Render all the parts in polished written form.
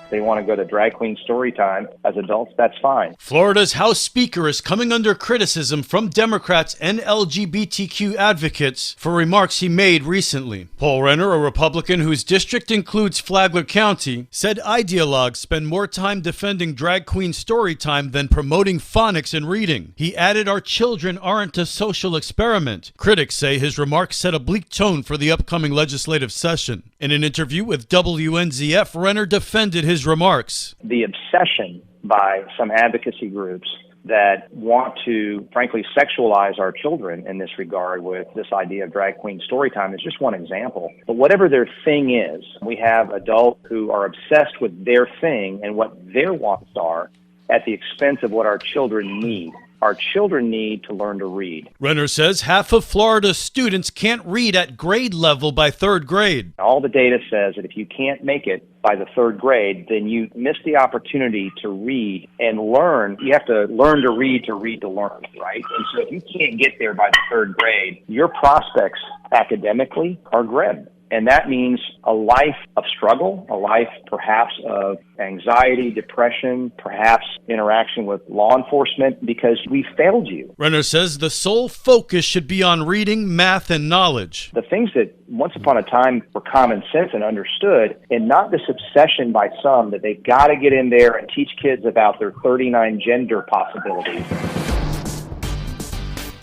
They want to go to drag queen story time as adults, that's fine. Florida's House Speaker is coming under criticism from Democrats and LGBTQ advocates for remarks he made recently. Paul Renner, a Republican whose district includes Flagler County, said ideologues spend more time defending drag queen story time than promoting phonics and reading. He added, "Our children aren't a social experiment." Critics say his remarks set a bleak tone for the upcoming legislative session. In an interview with WNZF, Renner defended his remarks. The obsession by some advocacy groups that want to, frankly, sexualize our children in this regard with this idea of drag queen story time is just one example. But whatever their thing is, we have adults who are obsessed with their thing and what their wants are at the expense of what our children need. Our children need to learn to read. Renner says half of Florida's students can't read at grade level by third grade. All the data says that if you can't make it by the third grade, then you miss the opportunity to read and learn. You have to learn to read to learn, right? And so if you can't get there by the third grade, your prospects academically are grim. And that means a life of struggle, a life perhaps of anxiety, depression, perhaps interaction with law enforcement because we failed you. Renner says the sole focus should be on reading, math, and knowledge. The things that once upon a time were common sense and understood, and not this obsession by some that they've got to get in there and teach kids about their 39 gender possibilities.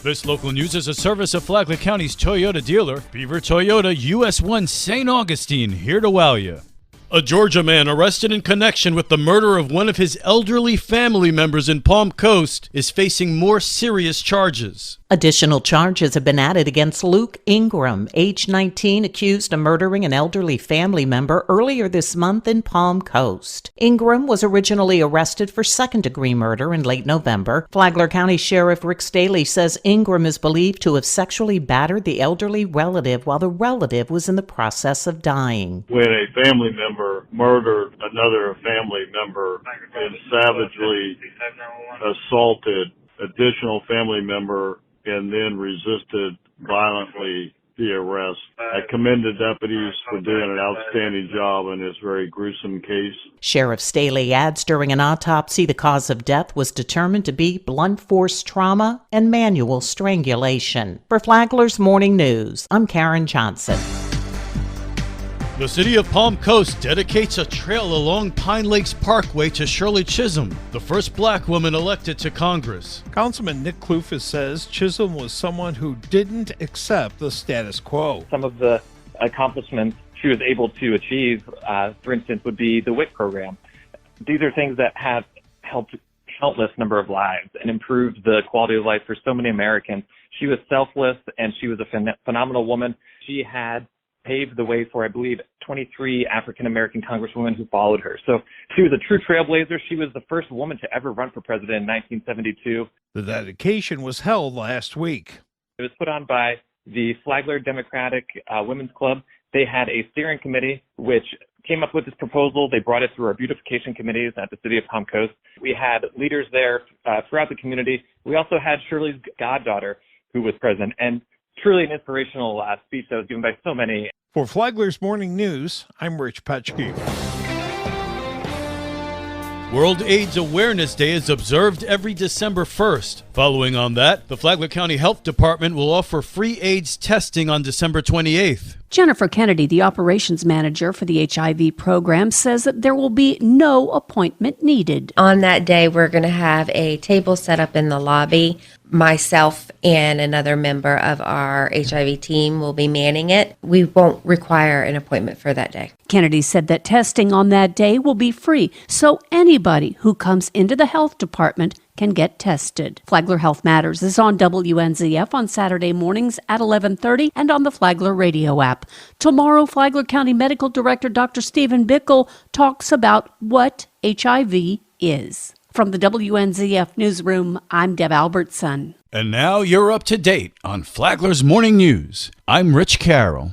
This local news is a service of Flagler County's Toyota dealer, Beaver Toyota, US 1 St. Augustine, here to wow you. A Georgia man arrested in connection with the murder of one of his elderly family members in Palm Coast is facing more serious charges. Additional charges have been added against Luke Ingram, age 19, accused of murdering an elderly family member earlier this month in Palm Coast. Ingram was originally arrested for second-degree murder in late November. Flagler County Sheriff Rick Staley says Ingram is believed to have sexually battered the elderly relative while the relative was in the process of dying. When a family member murdered another family member and savagely assaulted additional family member and then resisted violently the arrest. I commend the deputies for doing an outstanding job in this very gruesome case. Sheriff Staley adds during an autopsy, the cause of death was determined to be blunt force trauma and manual strangulation. For Flagler's Morning News, I'm Karen Johnson. The city of Palm Coast dedicates a trail along Pine Lakes Parkway to Shirley Chisholm, the first black woman elected to Congress. Councilman Nick Kloufis says Chisholm was someone who didn't accept the status quo. Some of the accomplishments she was able to achieve, for instance, would be the WIC program. These are things that have helped countless number of lives and improved the quality of life for so many Americans. She was selfless and she was a phenomenal woman. She had paved the way for, I believe, 23 African-American congresswomen who followed her. So she was a true trailblazer. She was the first woman to ever run for president in 1972. The dedication was held last week. It was put on by the Flagler Democratic Women's Club. They had a steering committee which came up with this proposal. They brought it through our beautification committees at the city of Palm Coast. We had leaders there throughout the community. We also had Shirley's goddaughter who was present, and truly an inspirational speech that was given by so many. For Flagler's Morning News, I'm Rich Petchke. World AIDS Awareness Day is observed every December 1st. Following on that, the Flagler County Health Department will offer free AIDS testing on December 28th. Jennifer Kennedy, the operations manager for the HIV program, says that there will be no appointment needed. On that day, we're going to have a table set up in the lobby. Myself and another member of our HIV team will be manning it. We won't require an appointment for that day. Kennedy said that testing on that day will be free, so anybody who comes into the health department can get tested. Flagler Health Matters is on WNZF on Saturday mornings at 11:30 and on the Flagler radio app. Tomorrow, Flagler County Medical Director Dr. Stephen Bickle talks about what HIV is. From the WNZF newsroom, I'm Deb Albertson. And now you're up to date on Flagler's Morning News. I'm Rich Carroll.